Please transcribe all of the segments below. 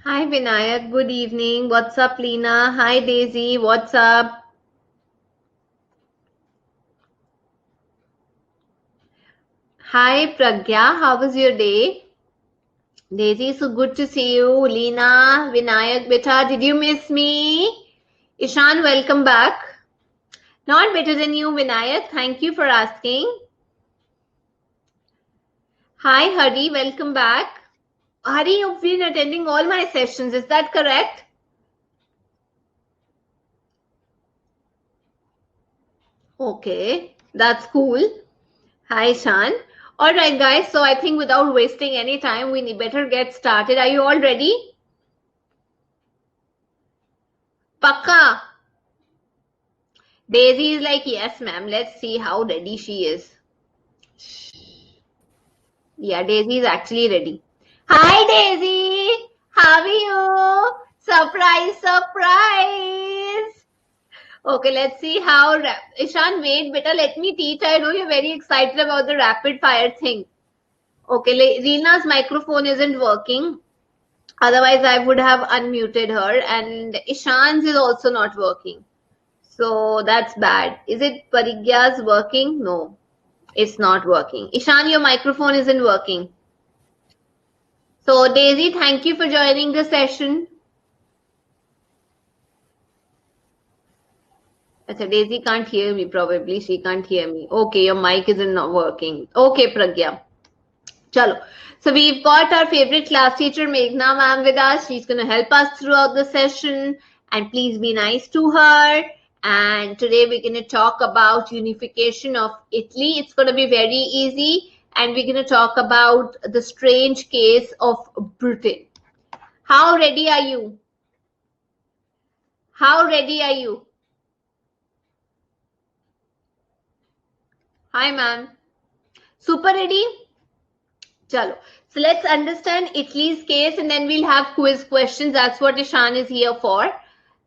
Hi Vinayak, good evening. What's up, Lena? Hi Daisy, what's up? Hi Pragya, how was your day? Daisy, so good to see you. Lena, Vinayak, beta, did you miss me? Ishan, welcome back. Not better than you, Vinayak. Thank you for asking. Hi Hari, welcome back. Hari, you've been attending all my sessions, is that correct? Okay, that's cool. Hi, Shan. All right, guys. So I think without wasting any time, we better get started. Are you all ready? Pakka. Daisy is like, yes, ma'am. Let's see how ready she is. Yeah, Daisy is actually ready. Hi, Daisy. How are you? Surprise, surprise. Okay, let's see how. Ishan, wait, beta. Let me teach. I know you're very excited about the rapid fire thing. Okay, Reena's microphone isn't working. Otherwise, I would have unmuted her. And Ishan's is also not working. So that's bad. Is it Parigya's working? No, it's not working. Ishan, your microphone isn't working. So Daisy, thank you for joining the session. Achha, Daisy can't hear me probably. She can't hear me. Okay, your mic isn't not working. Okay, Pragya. Chalo. So we've got our favorite class teacher Meghna ma'am with us. She's going to help us throughout the session, and please be nice to her. And today we're going to talk about unification of Italy. It's going to be very easy, and we're going to talk about the strange case of Britain. How ready are you? How ready are you? Hi ma'am. Super ready? Chalo. So let's understand Italy's case and then we'll have quiz questions. That's what Ishan is here for.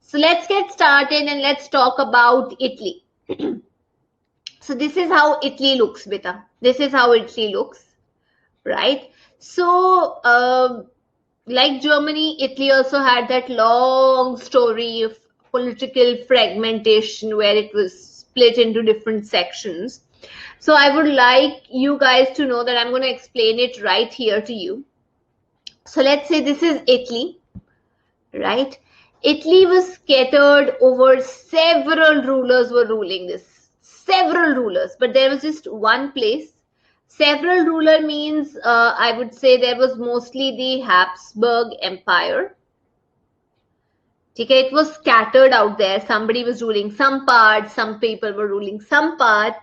So let's get started and let's talk about Italy. So this is how Italy looks, beta. This is how Italy looks, right? So like Germany, Italy also had that long story of political fragmentation where it was split into different sections. So I would like you guys to know that I'm going to explain it right here to you. So let's say this is Italy, right? Italy was scattered over several rulers were ruling this. Several rulers, but there was just one place. Several ruler means I would say there was mostly the Habsburg Empire. Okay, it was scattered out there. Somebody was ruling some part, some people were ruling some part,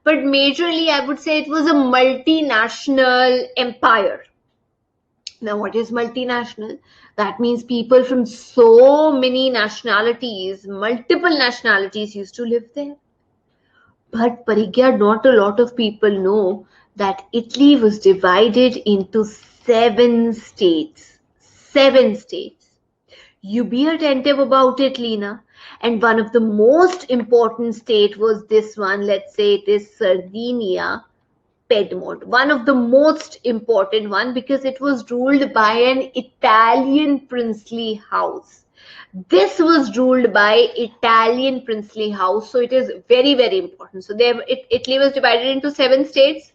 but majorly I would say it was a multinational empire. Now, what is multinational? That means people from so many nationalities, multiple nationalities used to live there. But Parigya, not a lot of people know that Italy was divided into 7 states. 7 states. You be attentive about it, Lena. And one of the most important state was this one. Let's say it is Sardinia, Piedmont, one of the most important one because it was ruled by an Italian princely house. This was ruled by Italian princely house, so it is very very important. So Italy was divided into 7 states.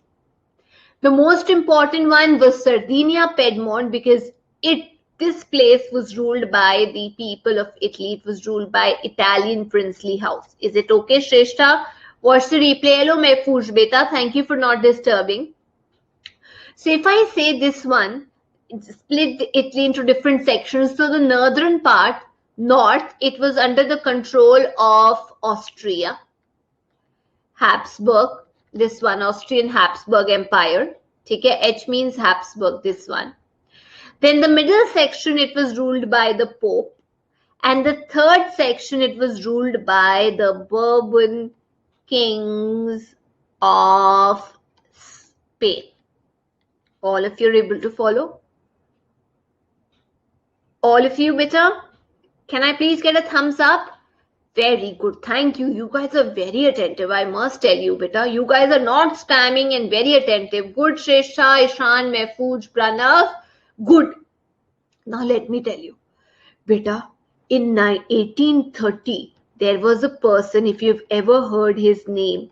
The most important one was Sardinia, Piedmont because this place was ruled by the people of Italy. It was ruled by Italian princely house. Is it okay, Shrestha? Watch the replay. Hello, Mehfooz Beta. Thank you for not disturbing. So if I say this one, split Italy into different sections. So the northern part, north, it was under the control of Austria, Habsburg, this one, Austrian Habsburg Empire. Okay, H means Habsburg, this one. Then the middle section, it was ruled by the Pope. And the third section, it was ruled by the Bourbon kings of Spain. All of you are able to follow? All of you, beta? Can I please get a thumbs up? Very good. Thank you. You guys are very attentive. I must tell you, beta. You guys are not spamming and very attentive. Good, Shresha, Ishan, Mehfooz, Pranav. Good. Now let me tell you, beta, in 1830, there was a person, if you've ever heard his name,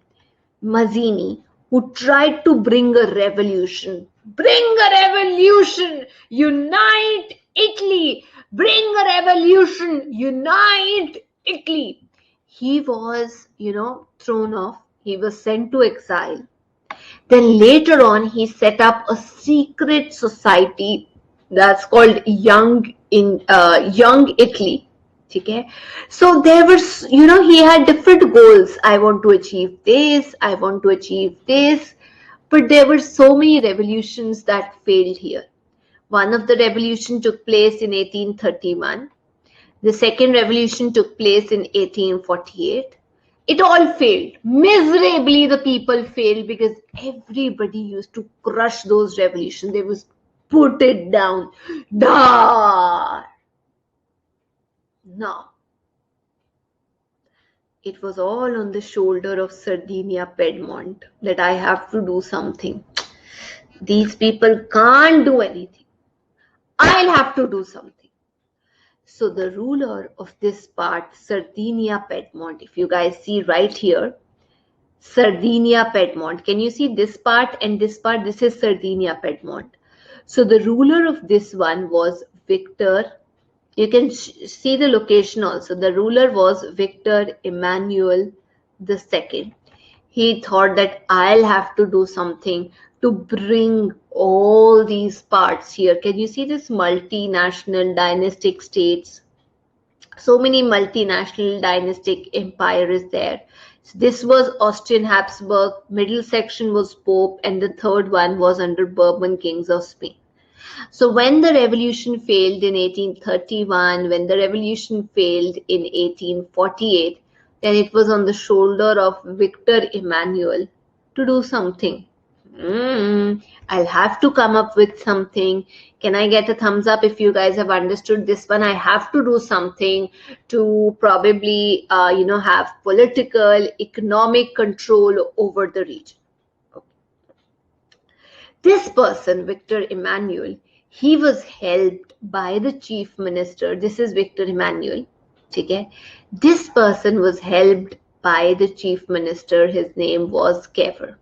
Mazzini, who tried to bring a revolution. Bring a revolution! Unite Italy! Bring a revolution! Unite Italy! He was, thrown off. He was sent to exile. Then later on, he set up a secret society that's called Young Italy. Okay, so there was, he had different goals. I want to achieve this, I want to achieve this, but there were so many revolutions that failed here. One of the revolution took place in 1831. The second revolution took place in 1848. It all failed. Miserably, the people failed because everybody used to crush those revolutions. They was put it down. Da! No. It was all on the shoulder of Sardinia Piedmont that I have to do something. These people can't do anything. I'll have to do something. So the ruler of this part, Sardinia Piedmont, if you guys see right here, Sardinia Piedmont. Can you see this part and this part? This is Sardinia Piedmont. So the ruler of this one was Victor. You can see the location also. The ruler was Victor Emmanuel II. He thought that I'll have to do something to bring all these parts here. Can you see this multinational dynastic states? So many multinational dynastic empire is there. So this was Austrian Habsburg, middle section was Pope, and the third one was under Bourbon kings of Spain. So when the revolution failed in 1831, when the revolution failed in 1848, then it was on the shoulder of Victor Emmanuel to do something. I'll have to come up with something. Can I get a thumbs up if you guys have understood this one? I have to do something to probably, have political, economic control over the region. Okay. This person, Victor Emmanuel, he was helped by the chief minister. This is Victor Emmanuel. Okay. This person was helped by the chief minister. His name was Cavour.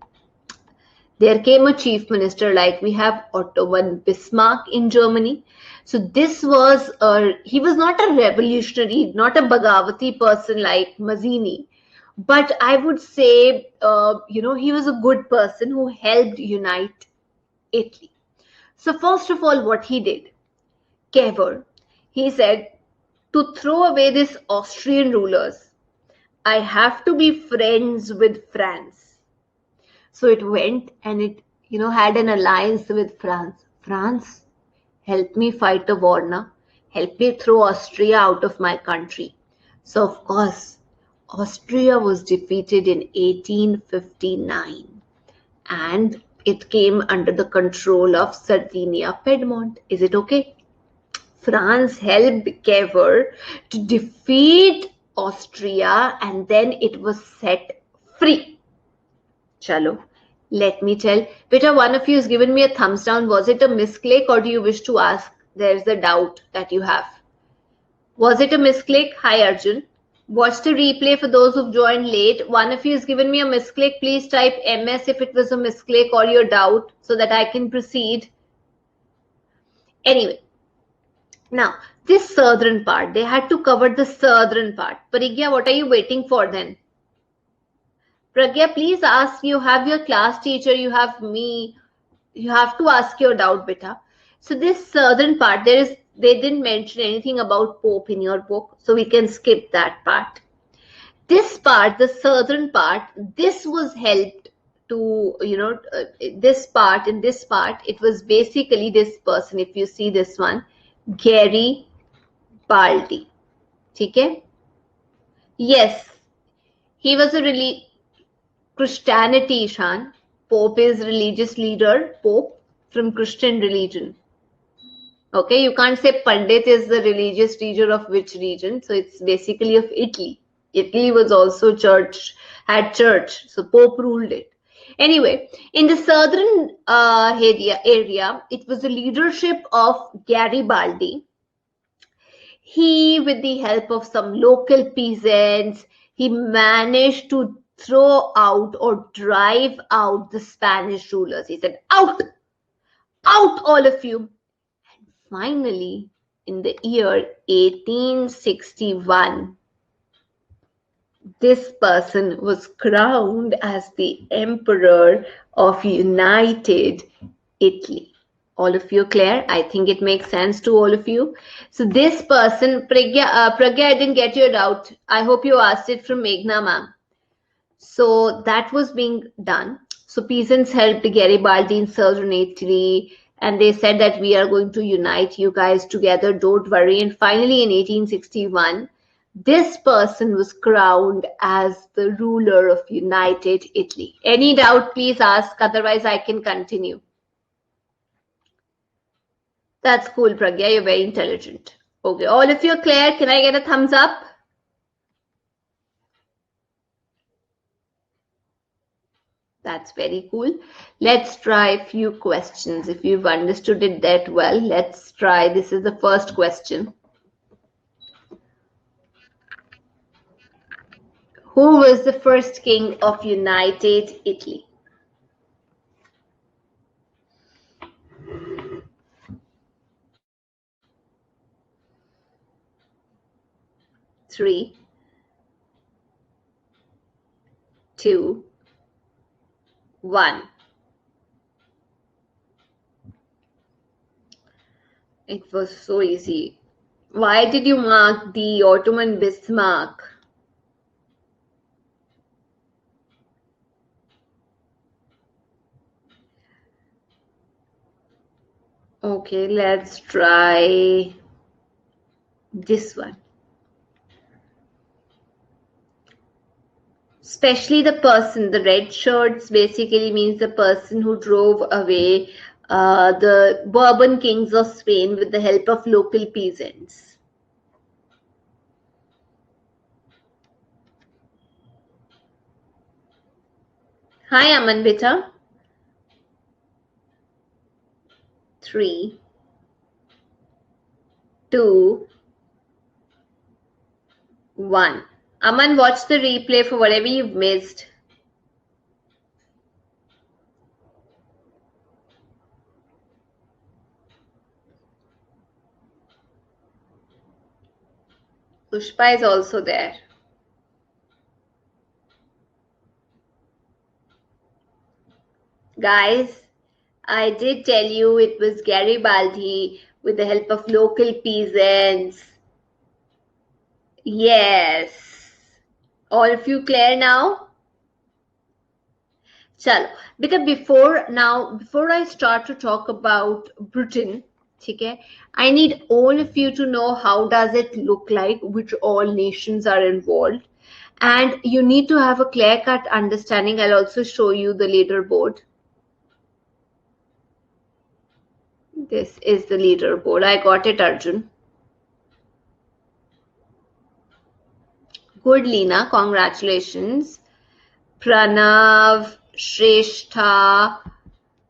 There came a chief minister like we have Otto von Bismarck in Germany. So this was, he was not a revolutionary, not a Bhagavati person like Mazzini, but I would say, he was a good person who helped unite Italy. So first of all, what he did, Cavour, he said, to throw away these Austrian rulers, I have to be friends with France. So it went and it, had an alliance with France. France, help me fight a war now. Help me throw Austria out of my country. So of course, Austria was defeated in 1859 and it came under the control of Sardinia Piedmont. Is it okay? France helped Cavour to defeat Austria and then it was set free. Chalo, let me tell. Beta, one of you has given me a thumbs down. Was it a misclick or do you wish to ask? There's the doubt that you have. Was it a misclick? Hi, Arjun. Watch the replay for those who've joined late. One of you has given me a misclick. Please type MS if it was a misclick or your doubt so that I can proceed. Anyway, now this southern part, they had to cover the southern part. Parigya, what are you waiting for then? Pragya, please ask. You have your class teacher, you have me. You have to ask your doubt, beta. So this southern part, they didn't mention anything about Pope in your book, so we can skip that part. This part, the southern part, this was helped to, this part, in this part, it was basically this person, if you see this one, Garibaldi. Okay? Yes, he was a Christianity, Ishan. Pope is religious leader, Pope from Christian religion. Okay, you can't say Pandit is the religious leader of which region. So it's basically of Italy. Italy was also had church. So Pope ruled it. Anyway, in the southern area, it was the leadership of Garibaldi. He, with the help of some local peasants, he managed to throw out or drive out the Spanish rulers. He said, out, out all of you. And finally, in the year 1861, this person was crowned as the Emperor of United Italy. All of you clear? I think it makes sense to all of you. So this person, Pragya, I didn't get your doubt. I hope you asked it from Meghna ma'am. So that was being done. So peasants helped Garibaldi in southern Italy, and they said that we are going to unite you guys together, don't worry. And finally in 1861, this person was crowned as the ruler of United Italy. Any doubt, please ask, otherwise I can continue. That's cool, Pragya, you're very intelligent. Okay, all of you are clear? Can I get a thumbs up? That's very cool. Let's try a few questions. If you've understood it that well, let's try. This is the first question. Who was the first king of United Italy? Three, two, one. It was so easy. Why did you mark the Ottoman Bismarck? Okay, let's try this one. Especially the person, the red shirts basically means the person who drove away the Bourbon kings of Spain with the help of local peasants. Hi, Aman Beta. 3, 2, 1. Aman, watch the replay for whatever you've missed. Pushpa is also there. Guys, I did tell you it was Garibaldi with the help of local peasants. Yes. All of you clear now? Chalo. Because before I start to talk about Britain, okay, I need all of you to know how does it look like, which all nations are involved. And you need to have a clear-cut understanding. I'll also show you the leaderboard. This is the leaderboard. I got it, Arjun. Good, Leena. Congratulations. Pranav, Shrestha.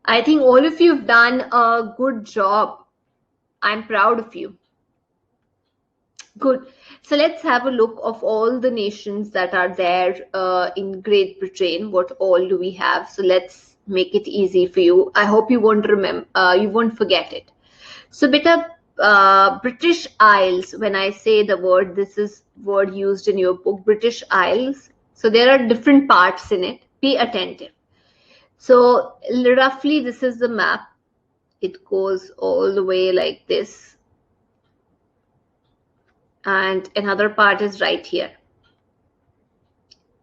I think all of you have done a good job. I'm proud of you. Good. So let's have a look of all the nations that are there in Great Britain. What all do we have? So let's make it easy for you. I hope you won't remember, you won't forget it. So beta, British Isles, when I say the word, this is word used in your book, British Isles. So there are different parts in it. Be attentive. So roughly this is the map. It goes all the way like this. And another part is right here.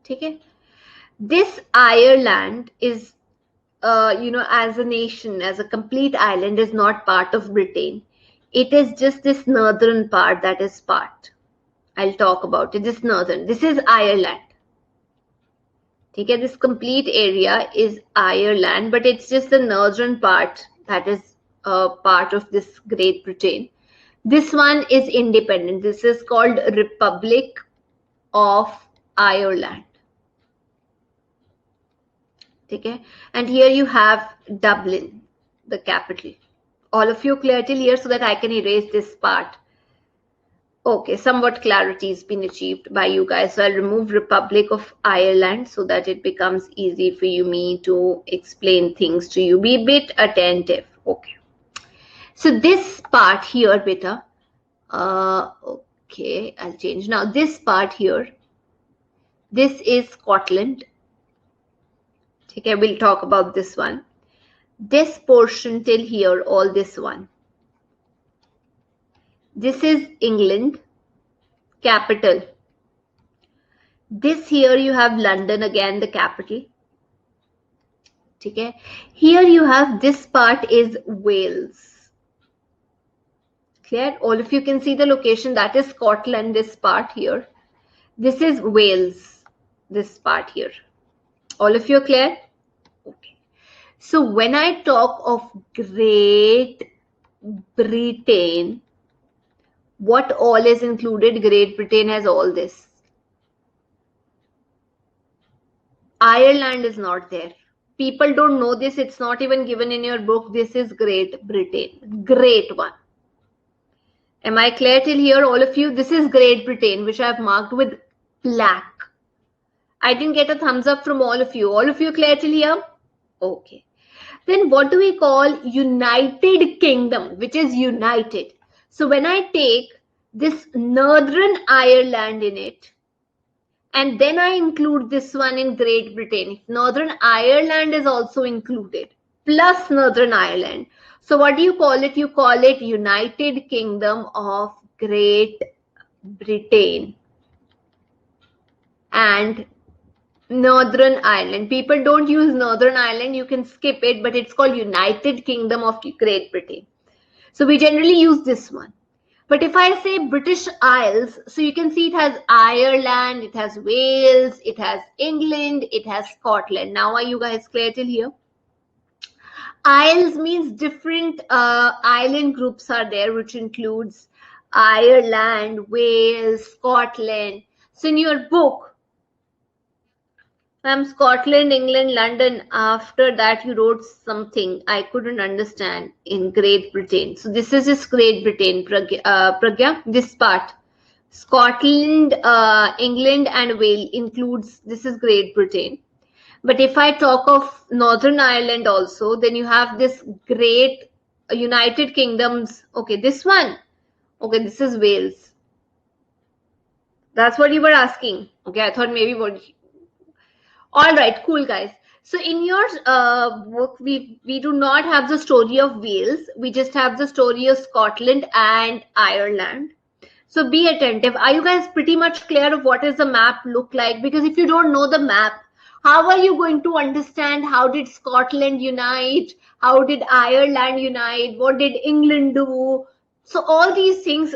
Okay. This Ireland is, as a nation, as a complete island, is not part of Britain. It is just this northern part that is part. I'll talk about it. This northern. This is Ireland. Okay, this complete area is Ireland, but it's just the northern part that is part of this Great Britain. This one is independent. This is called Republic of Ireland. Okay, and here you have Dublin, the capital. All of you clear till here so that I can erase this part? Okay, somewhat clarity has been achieved by you guys. So I'll remove Republic of Ireland so that it becomes easy for me to explain things to you. Be a bit attentive. Okay. So this part here, beta. Okay, I'll change. Now this part here, this is Scotland. Okay, we'll talk about this one. This portion till here, all this one. This is England, capital. This here you have London again, the capital. Okay. Here you have this part is Wales. Clear? All of you can see the location, that is Scotland, this part here. This is Wales, this part here. All of you are clear? Okay. So when I talk of Great Britain, what all is included? Great Britain has all this. Ireland is not there. People don't know this. It's not even given in your book. This is Great Britain. Great one. Am I clear till here, all of you? This is Great Britain, which I've marked with black. I didn't get a thumbs up from all of you. All of you clear till here? Okay. Then what do we call United Kingdom, which is united? So when I take this Northern Ireland in it, and then I include this one in Great Britain, Northern Ireland is also included, plus Northern Ireland. So what do you call it? You call it United Kingdom of Great Britain and Northern Ireland. People don't use Northern Ireland. You can skip it, but it's called United Kingdom of Great Britain. So we generally use this one. But if I say British Isles, so you can see it has Ireland, it has Wales, it has England, it has Scotland. Now are you guys clear till here? Isles means different island groups are there, which includes Ireland, Wales, Scotland. So in your book, Scotland, England, London, after that you wrote something I couldn't understand in Great Britain. So this is just Great Britain, Pragya, this part. Scotland, England and Wales includes, this is Great Britain. But if I talk of Northern Ireland also, then you have this Great United Kingdoms. Okay, this one. Okay, this is Wales. That's what you were asking. Okay, I thought maybe what... All right, cool guys. So in your book, we do not have the story of Wales. We just have the story of Scotland and Ireland. So be attentive. Are you guys pretty much clear of what does the map look like? Because if you don't know the map, how are you going to understand how did Scotland unite? How did Ireland unite? What did England do? So all these things,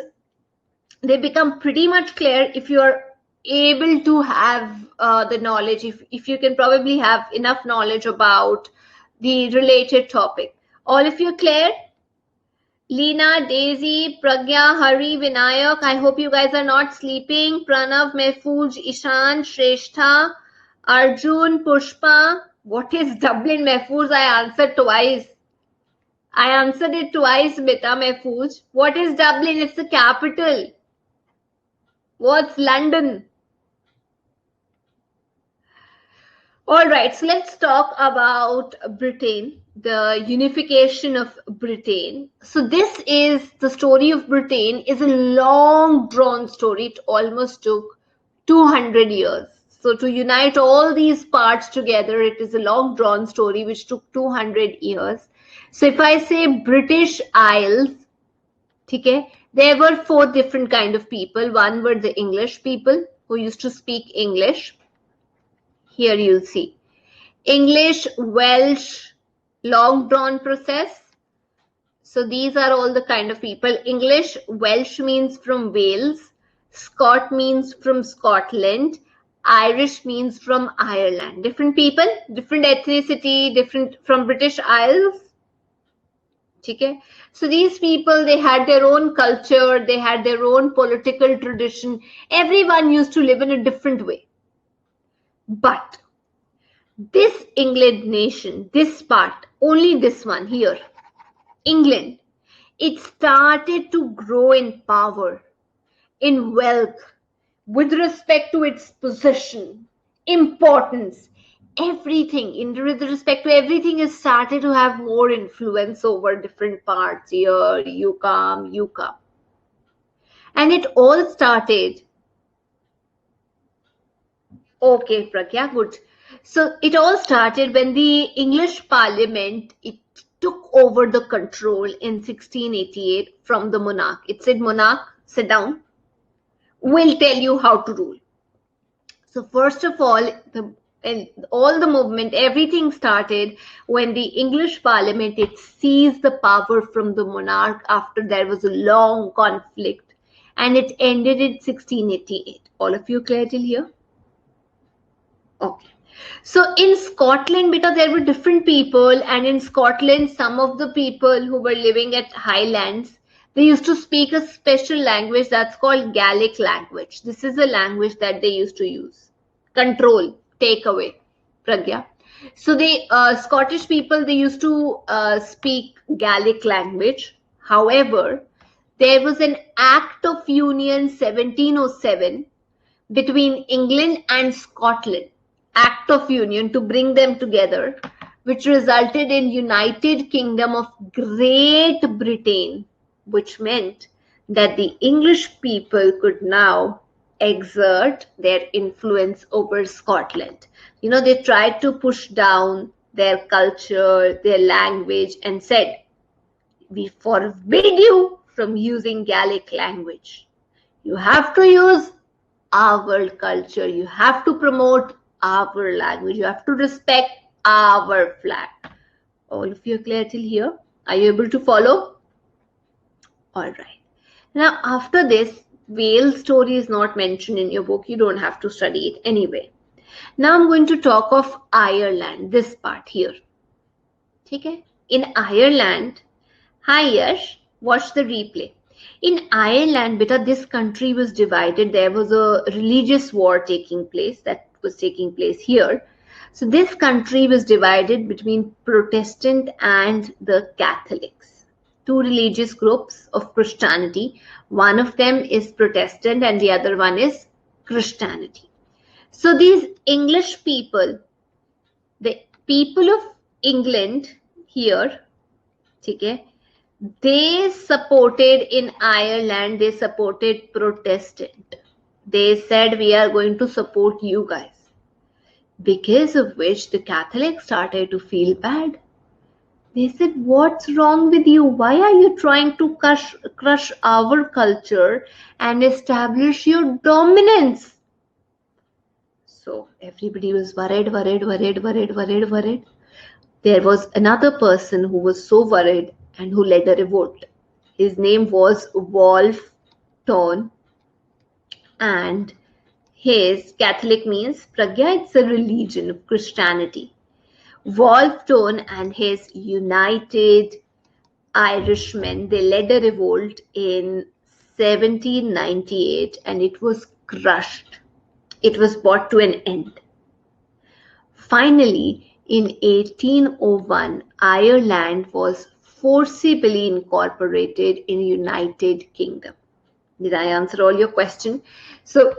they become pretty much clear if you are able to have the knowledge, if you can probably have enough knowledge about the related topic. All of you clear? Leena, Daisy, Pragya, Hari, Vinayak, I hope you guys are not sleeping. Pranav, Mehfooz, Ishan, Shrestha, Arjun, Pushpa. What is Dublin, Mehfooz? I answered twice. I answered it twice, beta, Mehfooz. What is Dublin? It's the capital. What's London? All right, so let's talk about Britain, the unification of Britain. So this is the story of Britain, is a long drawn story. It almost took 200 years. So to unite all these parts together, it is a long drawn story which took 200 years. So if I say British Isles, okay, there were 4 different kind of people. One were the English people who used to speak English. Here you'll see English, Welsh, long drawn process. So these are all the kind of people. English, Welsh means from Wales, Scot means from Scotland, Irish means from Ireland. Different people, different ethnicity, different from British Isles. Okay. So these people, they had their own culture, they had their own political tradition. Everyone used to live in a different way. But This England nation, this part, only this one here, England, it started to grow in power, in wealth, with respect to its position, importance, everything, with respect to everything, it started to have more influence over different parts. Here, you come, you come. And it all started. Okay, Pragya, good. So it all started when the English Parliament, it took over the control in 1688 from the monarch. It said, monarch, sit down. We'll tell you how to rule. So first of all, all the movement, everything started when the English Parliament, it seized the power from the monarch after there was a long conflict, and it ended in 1688. All of you clear till here? Okay. So in Scotland, because there were different people, and in Scotland, some of the people who were living at Highlands, they used to speak a special language that's called Gaelic language. This is a language that they used to use. Control, take away, Pragya. So the Scottish people, they used to speak Gaelic language. However, there was an Act of Union 1707 between England and Scotland. Act of Union to bring them together, which resulted in United Kingdom of Great Britain, which meant that the English people could now exert their influence over Scotland. You know, they tried to push down their culture, their language, and said, we forbid you from using Gaelic language. You have to use our culture. You have to promote our language. You have to respect our flag. All of you are clear till here? Are you able to follow? All right. Now, after this, Wales story is not mentioned in your book. You don't have to study it anyway. Now, I'm going to talk of Ireland, this part here. Okay? In Ireland, hi Yash, watch the replay. In Ireland, beta, this country was divided. There was a religious war taking place that was taking place here. So this country was divided between Protestant and the Catholics. Two religious groups of Christianity. One of them is Protestant and the other one is Christianity. So these English people, the people of England here, okay, they supported in Ireland, they supported Protestant. They said, we are going to support you guys. Because of which the Catholics started to feel bad. They said, what's wrong with you? Why are you trying to crush our culture and establish your dominance? So everybody was worried. There was another person who was so worried and who led a revolt. His name was Wolfe Tone. And his Catholic means Pragya, it's a religion of Christianity. Wolfe Tone and his United Irishmen, they led a revolt in 1798 and it was crushed. It was brought to an end. Finally, in 1801, Ireland was forcibly incorporated in United Kingdom. Did I answer all your question? So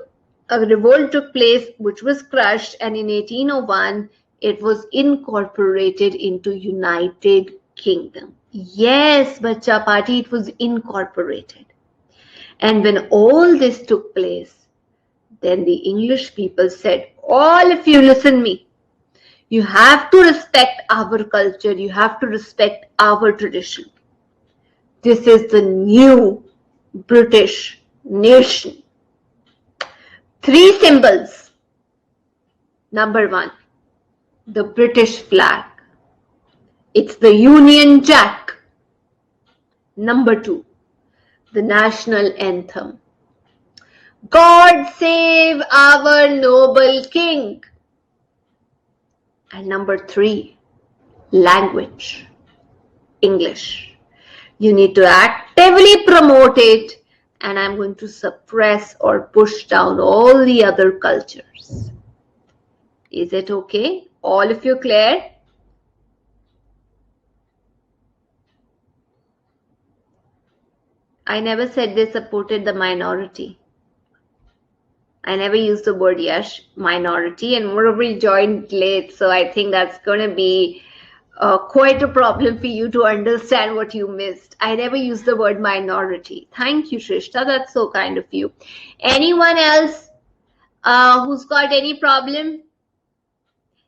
a revolt took place which was crushed, and in 1801 it was incorporated into United Kingdom. Yes, Bacha Party, it was incorporated. And when all this took place, then the English people said, all of you listen me. You have to respect our culture. You have to respect our tradition. This is the new British nation. 3 symbols. Number 1, the British flag. It's the Union Jack. Number 2, the national anthem. God save our noble king. And number 3, language, English. You need to actively promote it, and I'm going to suppress or push down all the other cultures. Is it okay? All of you clear? I never said they supported the minority. I never used the word Yash, minority, and moreover, he joined late. So I think that's going to be quite a problem for you to understand what you missed. I never used the word minority. Thank you, Shrishta. That's so kind of you. Anyone else who's got any problem?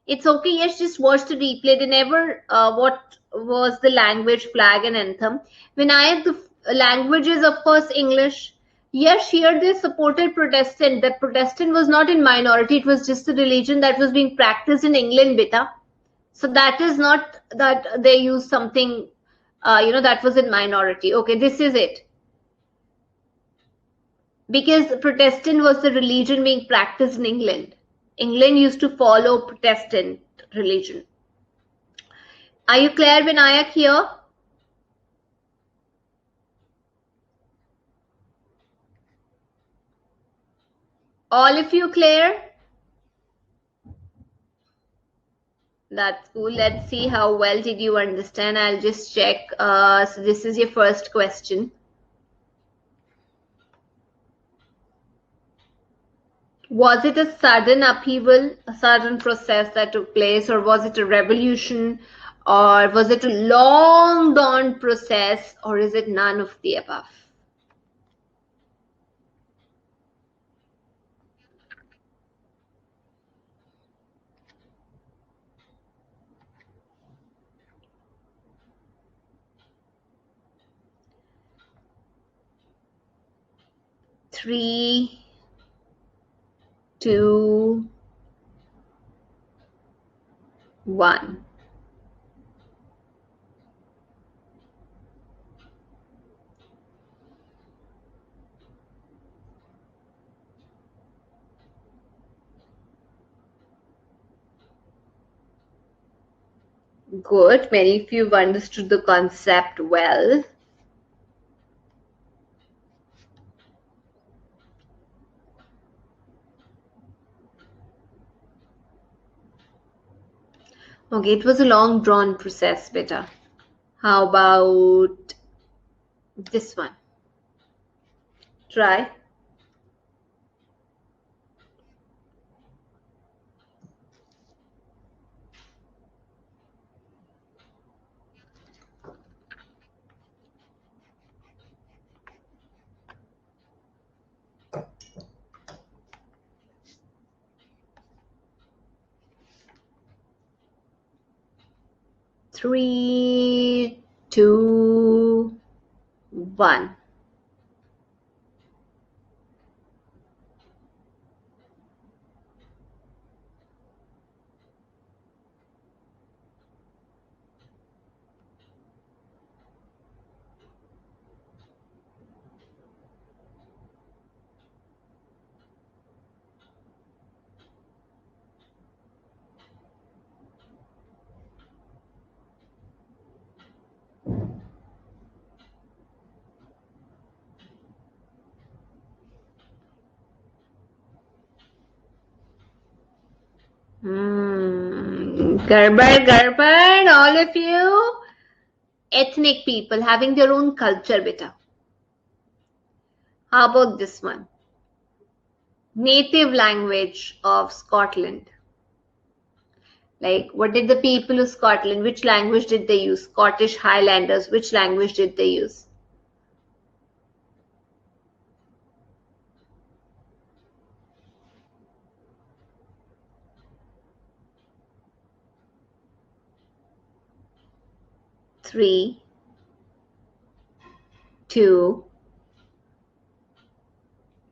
It's okay. Yes, just watch the replay. They never what was the language, flag, and anthem. When I have the languages, of course, English. Yes, here they supported Protestant. That Protestant was not in minority. It was just a religion that was being practiced in England, beta. So that is not that they use something, that was in minority. Okay, this is it. Because Protestant was the religion being practiced in England. England used to follow Protestant religion. Are you clear, Vinayak, here? All of you clear? That's cool. Let's see how well did you understand. I'll just check. So this is your first question. Was it a sudden upheaval, a sudden process that took place, or was it a revolution, or was it a long dawn process, or is it none of the above? Three, two, one. Good. Many of you have understood the concept well. Okay, it was a long drawn process, beta. How about this one? Try. Three, two, one. Garbar, all of you. Ethnic people having their own culture, beta. How about this one? Native language of Scotland. Like, what did the people of Scotland, which language did they use? Scottish Highlanders, which language did they use? Three, two,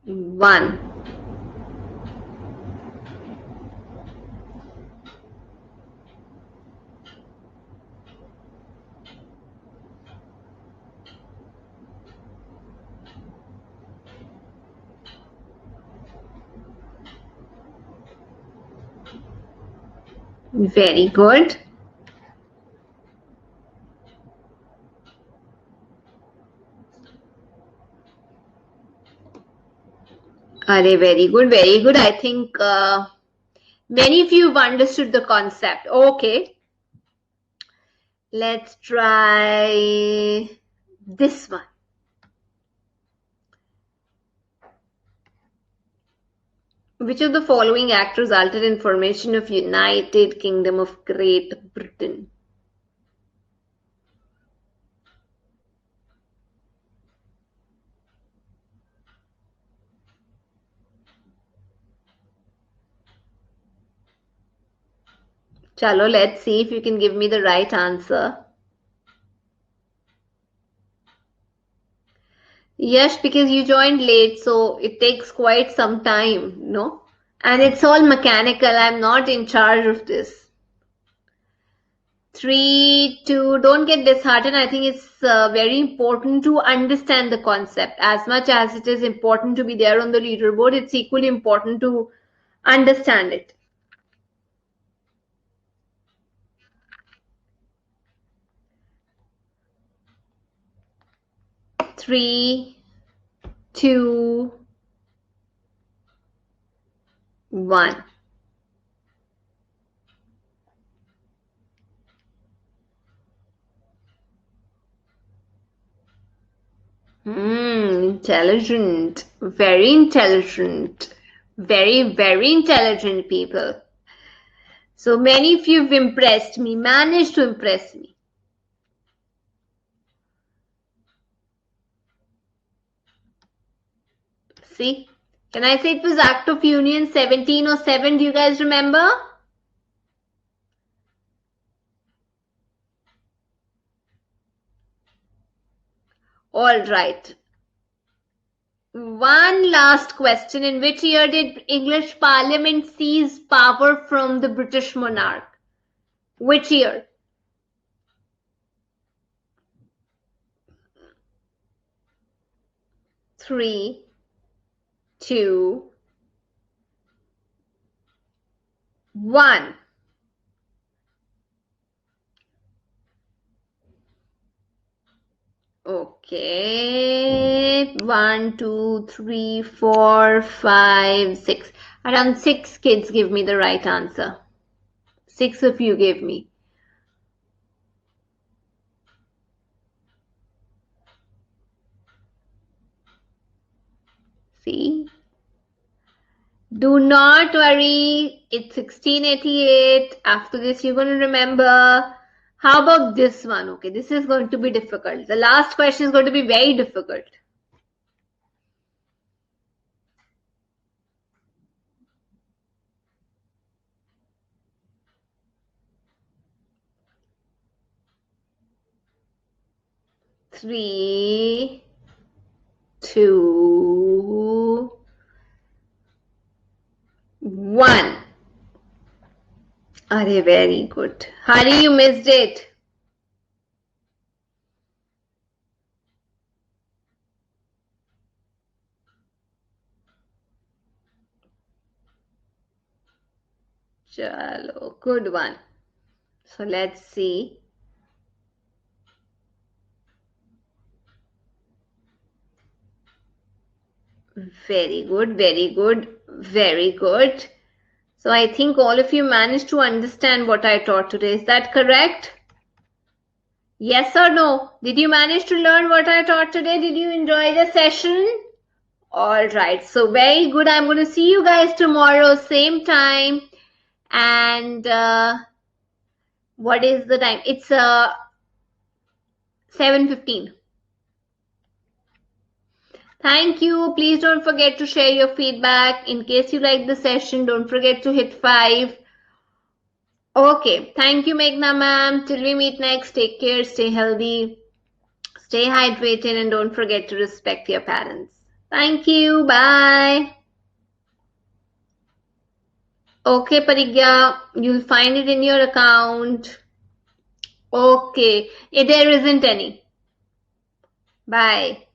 one. Very good. Are very good, very good. I think Many of you have understood the concept. Okay. Let's try this one. Which of the following acts resulted in formation of United Kingdom of Great Britain? Chalo, let's see if you can give me the right answer. Yes, because you joined late, so it takes quite some time, no? And it's all mechanical. I'm not in charge of this. 3, 2, don't get disheartened. I think it's very important to understand the concept. As much as it is important to be there on the leaderboard, it's equally important to understand it. 3, 2, 1. Intelligent. Very intelligent. Very, very intelligent people. So many of you have impressed me, managed to impress me. See? Can I say it was Act of Union 1707? Do you guys remember? All right. One last question. In which year did English Parliament seize power from the British monarch? Which year? Three, two, one. Okay. 1, 2, 3, 4, 5, 6. Around 6 kids give me the right answer. 6 of you gave me. See? Do not worry. It's 1688. After this, you're going to remember. How about this one? Okay, this is going to be difficult. The last question is going to be very difficult. Three, two, one. Are very good. Hari, you missed it. Chalo, good one. So let's see. Very good, very good, very good. So I think all of you managed to understand what I taught today. Is that correct? Yes or no? Did you manage to learn what I taught today? Did you enjoy the session? All right. So very good. I'm going to see you guys tomorrow, same time. And what is the time? It's 7:15. Thank you. Please don't forget to share your feedback. In case you like the session, don't forget to hit 5. Okay. Thank you, Meghna ma'am. Till we meet next, take care, stay healthy, stay hydrated, and don't forget to respect your parents. Thank you. Bye. Okay, Parigya, you'll find it in your account. Okay. There isn't any. Bye.